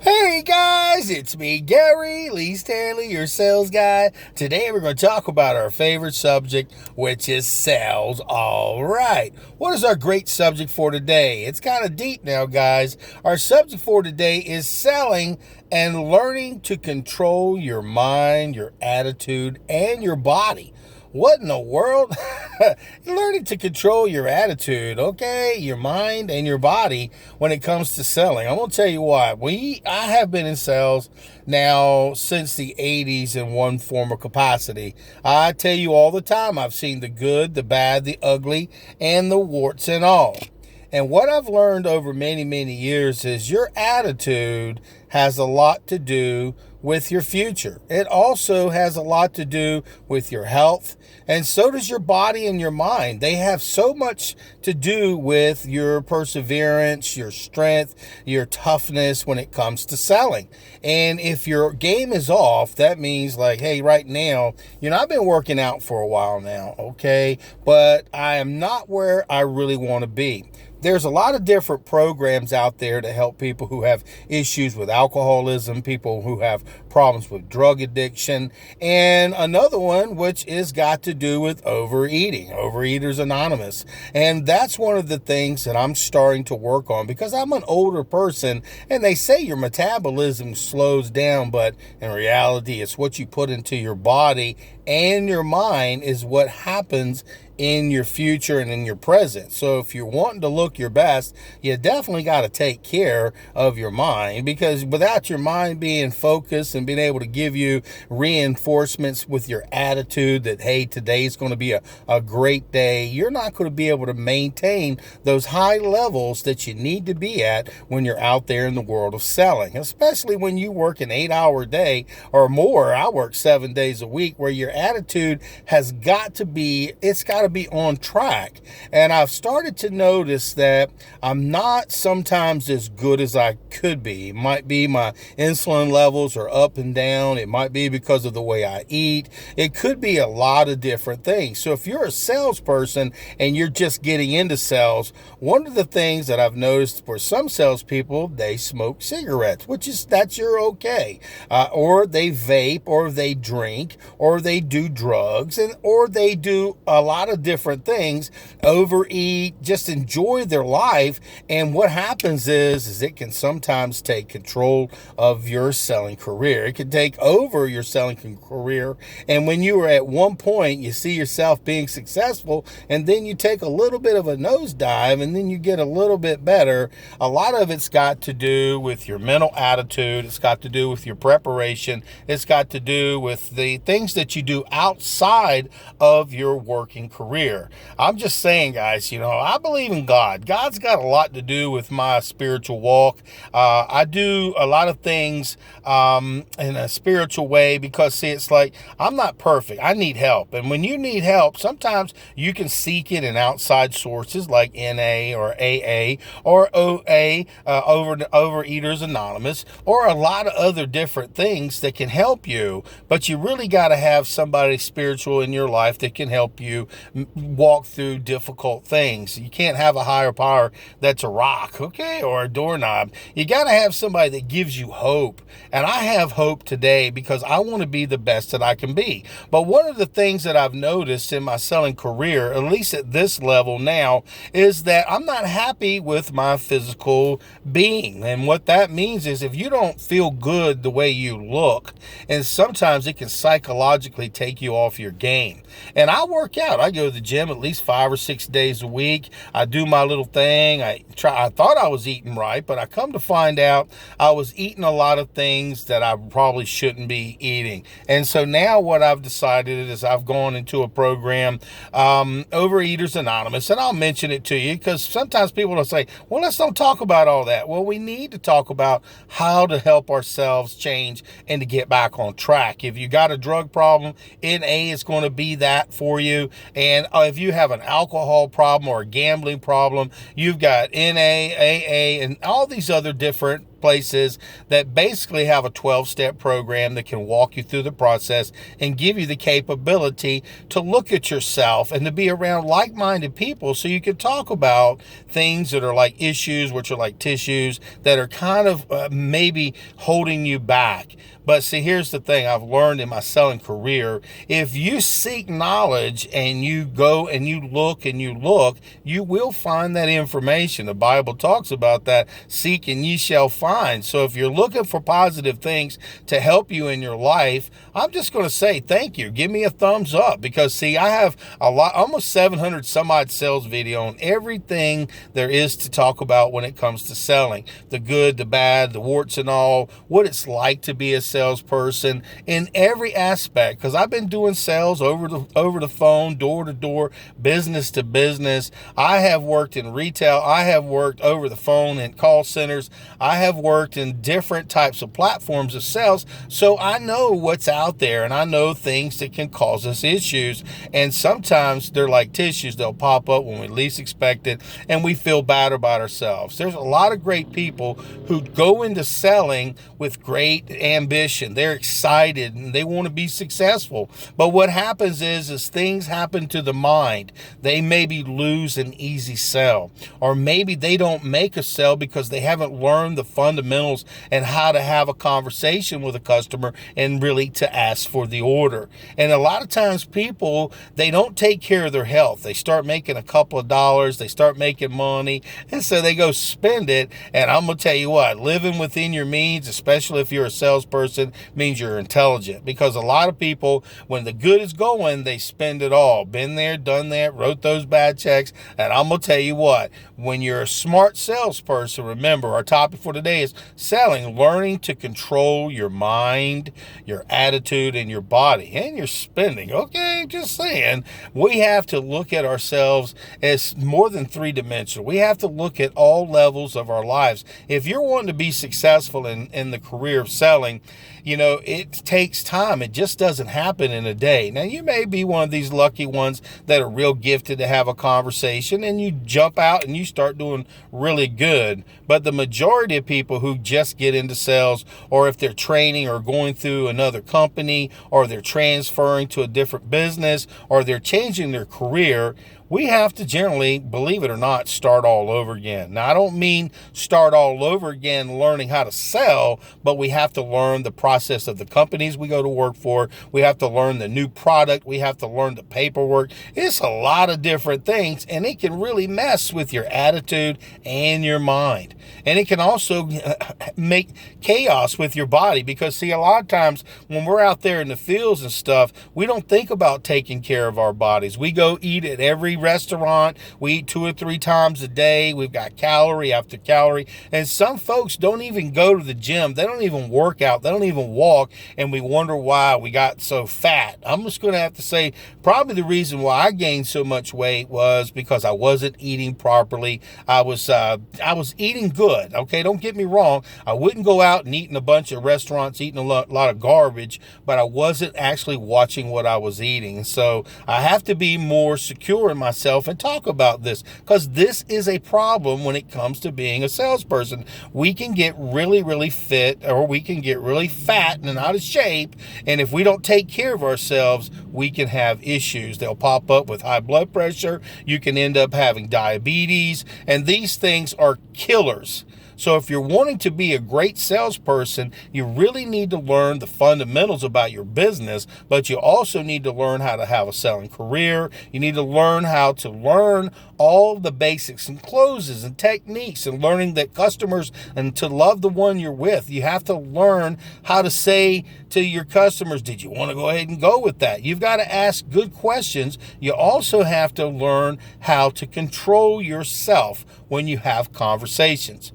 Hey guys, it's me, Gary Lee Stanley, your sales guy. Today we're going to talk about our favorite subject, which is sales. All right. What is our great subject for today? It's kind of deep now, guys. Our subject for today is selling and learning to control your mind, your attitude, and your body. What in the world? Learning to control your attitude, okay, your mind and your body when it comes to selling. I'm gonna tell you what. I have been in sales now since the 80s in one form or capacity. I tell you all the time, I've seen the good, the bad, the ugly, and the warts and all. And what I've learned over many, many years is your attitude has a lot to do with your future. It also has a lot to do with your health, and so does your body and your mind. They have so much to do with your perseverance, your strength, your toughness when it comes to selling. And if your game is off, that means like, hey, right now, I've been working out for a while now, okay, but I am not where I really want to be. There's a lot of different programs out there to help people who have issues with alcoholism, people who have problems with drug addiction, and another one which is got to do with overeating, Overeaters Anonymous. And that's one of the things that I'm starting to work on because I'm an older person, and they say your metabolism slows down, but in reality, it's what you put into your body and your mind is what happens in your future and in your present. So if you're wanting to look your best, you definitely got to take care of your mind, because without your mind being focused and being able to give you reinforcements with your attitude that, hey, today's going to be a great day, you're not going to be able to maintain those high levels that you need to be at when you're out there in the world of selling, especially when you work an 8-hour day or more. I work 7 days a week, where your attitude has got to be, it's got to be on track. And I've started to notice that I'm not sometimes as good as I could be. It might be my insulin levels are up and down. It might be because of the way I eat. It could be a lot of different things. So if you're a salesperson and you're just getting into sales, one of the things that I've noticed for some salespeople, they smoke cigarettes, that's your okay. Or they vape, or they drink, or they do drugs, or they do a lot of different things, overeat, just enjoy their life. And what happens is it can sometimes take control of your selling career. It can take over your selling career. And when you are at one point, you see yourself being successful, and then you take a little bit of a nosedive, and then you get a little bit better. A lot of it's got to do with your mental attitude. It's got to do with your preparation. It's got to do with the things that you do outside of your working career. I'm just saying, guys, I believe in God. God's got a lot to do with my spiritual walk. I do a lot of things in a spiritual way because, see, it's like I'm not perfect. I need help. And when you need help, sometimes you can seek it in outside sources like NA or AA or OA, Overeaters Anonymous, or a lot of other different things that can help you. But you really got to have somebody spiritual in your life that can help you walk through difficult things. You can't have a higher power that's a rock, okay, or a doorknob. You got to have somebody that gives you hope. And I have hope today because I want to be the best that I can be. But one of the things that I've noticed in my selling career, at least at this level now, is that I'm not happy with my physical being. And what that means is if you don't feel good the way you look, and sometimes it can psychologically take you off your game. And I work out. I go to the gym at least 5 or 6 days a week. I do my little thing. I thought I was eating right, but I come to find out I was eating a lot of things that I probably shouldn't be eating. And so now what I've decided is I've gone into a program, Overeaters Anonymous, and I'll mention it to you because sometimes people will say, well, let's don't talk about all that. Well, we need to talk about how to help ourselves change and to get back on track. If you got a drug problem, NA is going to be that for you. And if you have an alcohol problem or a gambling problem, you've got NA, AA, and all these other different places that basically have a 12-step program that can walk you through the process and give you the capability to look at yourself and to be around like-minded people so you can talk about things that are like issues, which are like tissues that are kind of maybe holding you back. But see, here's the thing I've learned in my selling career. If you seek knowledge and you go and you look, you will find that information. The Bible talks about that. Seek and ye shall find. So if you're looking for positive things to help you in your life, I'm just going to say thank you. Give me a thumbs up, because see, I have almost 700 some odd sales video on everything there is to talk about when it comes to selling. The good, the bad, the warts and all, what it's like to be a salesperson in every aspect, because I've been doing sales over the phone, door to door, business to business. I have worked in retail. I have worked over the phone in call centers. I have worked in different types of platforms of sales. So I know what's out there, and I know things that can cause us issues. And sometimes they're like tissues. They'll pop up when we least expect it, and we feel bad about ourselves. There's a lot of great people who go into selling with great ambition. They're excited and they want to be successful. But what happens is things happen to the mind. They maybe lose an easy sell, or maybe they don't make a sell because they haven't learned the fundamentals and how to have a conversation with a customer and really to ask for the order. And a lot of times people, they don't take care of their health. They start making a couple of dollars, they start making money, and so they go spend it. And I'm going to tell you what, living within your means, especially if you're a salesperson, means you're intelligent, because a lot of people, when the good is going, they spend it all. Been there, done that, wrote those bad checks. And I'm going to tell you what, when you're a smart salesperson, remember our topic for today is selling, learning to control your mind, your attitude, and your body, and your spending. Okay, just saying, we have to look at ourselves as more than three-dimensional. We have to look at all levels of our lives. If you're wanting to be successful in the career of selling, you know, it takes time. It just doesn't happen in a day. Now, you may be one of these lucky ones that are real gifted to have a conversation and you jump out and you start doing really good. But the majority of people who just get into sales, or if they're training or going through another company, or they're transferring to a different business, or they're changing their career, we have to generally, believe it or not, start all over again. Now, I don't mean start all over again learning how to sell, but we have to learn the process of the companies we go to work for. We have to learn the new product. We have to learn the paperwork. It's a lot of different things, and it can really mess with your attitude and your mind. And it can also make chaos with your body, because, see, a lot of times when we're out there in the fields and stuff, we don't think about taking care of our bodies. We go eat at every restaurant. We eat 2 or 3 times a day. We've got calorie after calorie. And some folks don't even go to the gym. They don't even work out. They don't even walk. And we wonder why we got so fat. I'm just going to have to say probably the reason why I gained so much weight was because I wasn't eating properly. I was eating good. Okay, don't get me wrong. I wouldn't go out and eat in a bunch of restaurants, eating a lot of garbage, but I wasn't actually watching what I was eating. So I have to be more secure in myself and talk about this, because this is a problem when it comes to being a salesperson. We can get really, really fit, or we can get really fat and out of shape. And if we don't take care of ourselves, we can have issues. They'll pop up with high blood pressure. You can end up having diabetes, and these things are killers. So if you're wanting to be a great salesperson, you really need to learn the fundamentals about your business, but you also need to learn how to have a selling career. You need to learn how to learn all the basics and closes and techniques, and learning that customers, and to love the one you're with. You have to learn how to say to your customers, did you want to go ahead and go with that? You've got to ask good questions. You also have to learn how to control yourself when you have conversations.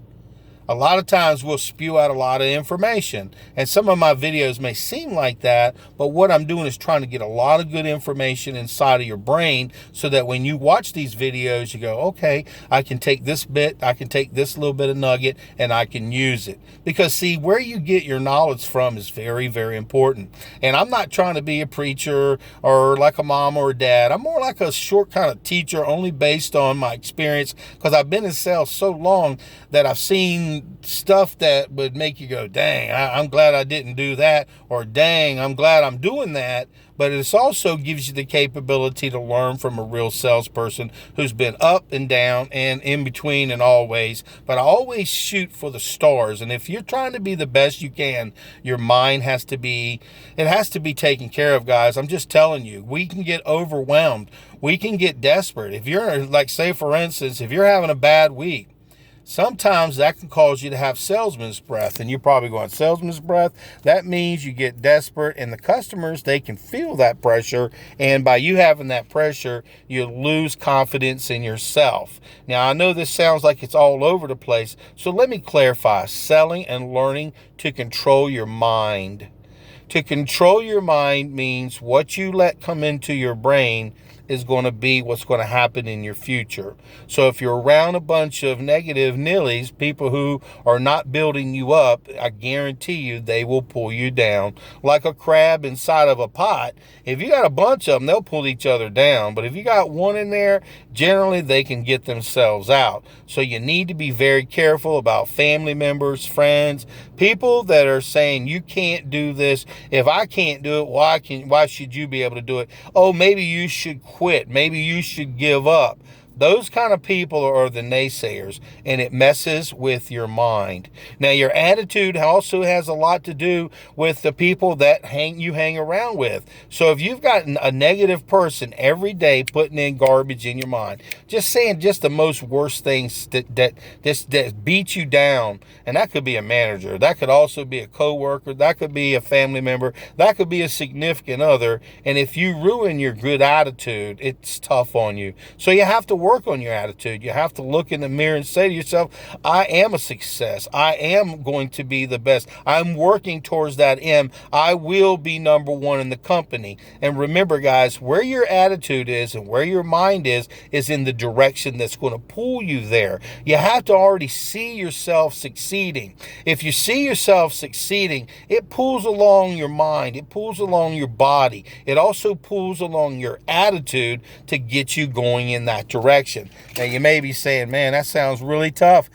A lot of times we'll spew out a lot of information, and some of my videos may seem like that, but what I'm doing is trying to get a lot of good information inside of your brain, so that when you watch these videos, you go, okay, I can take this bit, I can take this little bit of nugget, and I can use it. Because, see, where you get your knowledge from is very, very important. And I'm not trying to be a preacher or like a mom or a dad. I'm more like a short kind of teacher, only based on my experience, because I've been in sales so long that I've seen doing stuff that would make you go, dang, I'm glad I didn't do that, or dang, I'm glad I'm doing that. But it also gives you the capability to learn from a real salesperson who's been up and down and in between and always. But I always shoot for the stars. And if you're trying to be the best you can, your mind has to be taken care of, guys. I'm just telling you, we can get overwhelmed. We can get desperate. If you're, like, say, for instance, if you're having a bad week, sometimes that can cause you to have salesman's breath. And you're probably going, salesman's breath? That means you get desperate, and the customers, they can feel that pressure. And by you having that pressure, you lose confidence in yourself. Now, I know this sounds like it's all over the place. So let me clarify. Selling and learning to control your mind. To control your mind means what you let come into your brain is going to be what's going to happen in your future. So if you're around a bunch of negative nillies, people who are not building you up, I guarantee you they will pull you down like a crab inside of a pot. If you got a bunch of them, they'll pull each other down. But if you got one in there, generally they can get themselves out. So you need to be very careful about family members, friends, people that are saying you can't do this. If I can't do it, why should you be able to do it? Oh, maybe you should quit. Maybe you should give up. Those kind of people are the naysayers, and it messes with your mind. Now, your attitude also has a lot to do with the people that you hang around with. So if you've got a negative person every day putting in garbage in your mind, just saying just the most worst things that beat you down, and that could be a manager, that could also be a coworker, that could be a family member, that could be a significant other. And if you ruin your good attitude, it's tough on you. So you have to work on your attitude. You have to look in the mirror and say to yourself, I am a success. I am going to be the best. I'm working towards that end. I will be number one in the company. And remember, guys, where your attitude is and where your mind is in the direction that's going to pull you there. You have to already see yourself succeeding. If you see yourself succeeding, it pulls along your mind. It pulls along your body. It also pulls along your attitude to get you going in that direction. Now, you may be saying, man, that sounds really tough.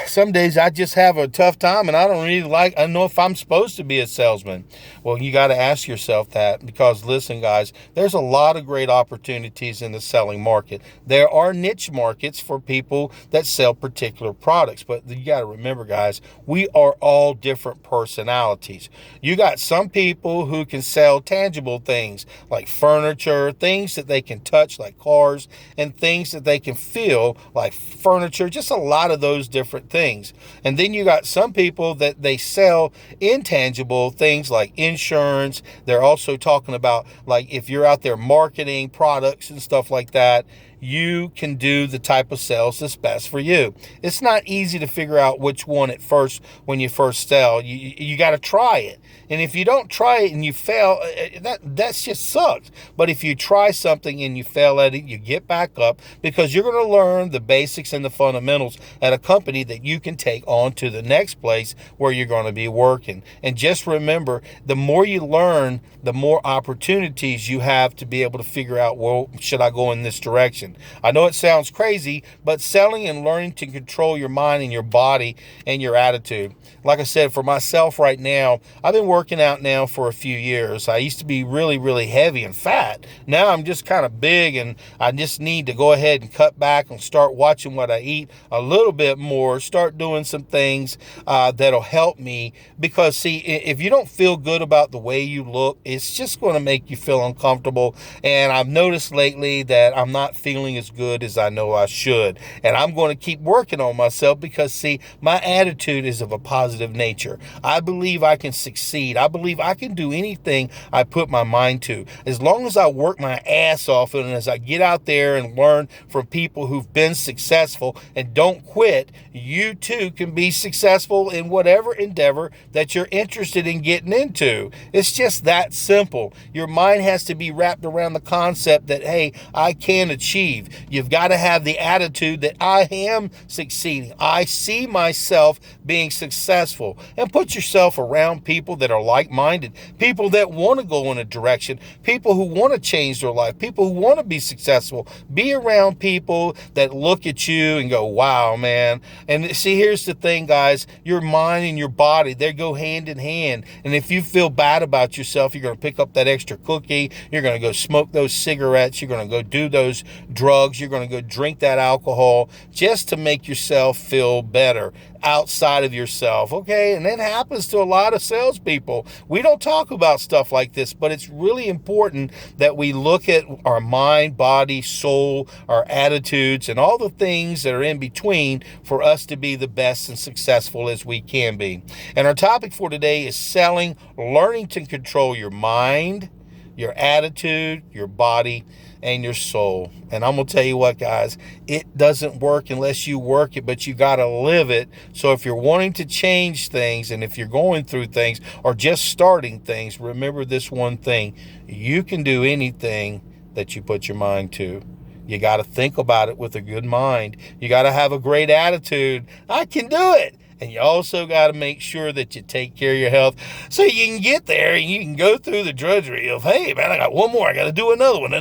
Some days I just have a tough time, and I don't know if I'm supposed to be a salesman. Well, you got to ask yourself that, because listen, guys, there's a lot of great opportunities in the selling market. There are niche markets for people that sell particular products, but you got to remember, guys, we are all different personalities. You got some people who can sell tangible things like furniture, things that they can touch like cars, and things that they can feel like furniture, just a lot of those different things. And then you got some people that they sell intangible things like insurance. They're also talking about, like, if you're out there marketing products and stuff like that, you can do the type of sales that's best for you. It's not easy to figure out which one at first when you first sell. You got to try it. And if you don't try it and you fail, that just sucks. But if you try something and you fail at it, you get back up, because you're going to learn the basics and the fundamentals at a company that you can take on to the next place where you're going to be working. And just remember, the more you learn, the more opportunities you have to be able to figure out, well, should I go in this direction? I know it sounds crazy, but selling and learning to control your mind and your body and your attitude. Like I said, for myself right now, I've been working out now for a few years. I used to be really, really heavy and fat. Now I'm just kind of big, and I just need to go ahead and cut back and start watching what I eat a little bit more, start doing some things that'll help me. Because, see, if you don't feel good about the way you look, it's just going to make you feel uncomfortable. And I've noticed lately that I'm not feeling as good as I know I should. And I'm going to keep working on myself, because, see, my attitude is of a positive nature. I believe I can succeed. I believe I can do anything I put my mind to, as long as I work my ass off, and as I get out there and learn from people who've been successful and don't quit. You too can be successful in whatever endeavor that you're interested in getting into. It's just that simple. Your mind has to be wrapped around the concept that, hey, I can achieve achieve. You've got to have the attitude that I am succeeding. I see myself being successful. And put yourself around people that are like-minded, people that want to go in a direction, people who want to change their life, people who want to be successful. Be around people that look at you and go, wow, man. And see, here's the thing, guys. Your mind and your body, they go hand in hand. And if you feel bad about yourself, you're going to pick up that extra cookie. You're going to go smoke those cigarettes. You're going to go do those drugs. You're going to go drink that alcohol just to make yourself feel better outside of yourself. Okay. And that happens to a lot of salespeople. We don't talk about stuff like this, but it's really important that we look at our mind, body, soul, our attitudes, and all the things that are in between for us to be the best and successful as we can be. And our topic for today is selling, learning to control your mind, your attitude, your body, and your soul. And I'm going to tell you what, guys, it doesn't work unless you work it, but you got to live it. So if you're wanting to change things, and if you're going through things or just starting things, remember this one thing: you can do anything that you put your mind to. You got to think about it with a good mind. You got to have a great attitude. I can do it. And you also got to make sure that you take care of your health so you can get there and you can go through the drudgery of, hey, man, I got one more. I got to do another one.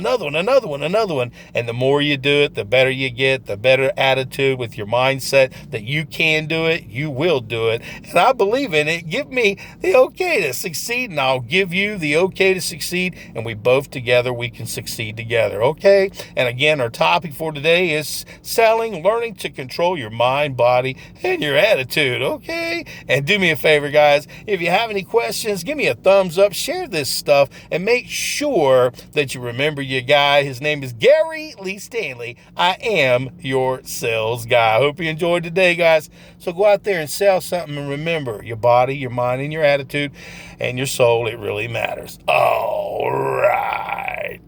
And the more you do it, the better you get, the better attitude with your mindset that you can do it, you will do it. And I believe in it. Give me the okay to succeed, and I'll give you the okay to succeed. And we both together, we can succeed together. Okay. And again, our topic for today is selling, learning to control your mind, body, and your attitude. Okay. And do me a favor, guys. If you have any questions, give me a thumbs up, share this stuff, and make sure that you remember your guy. His name is Gary Lee Stanley. I am your sales guy. I hope you enjoyed today, guys. So go out there and sell something, and remember, your body, your mind, and your attitude, and your soul, it really matters. All right.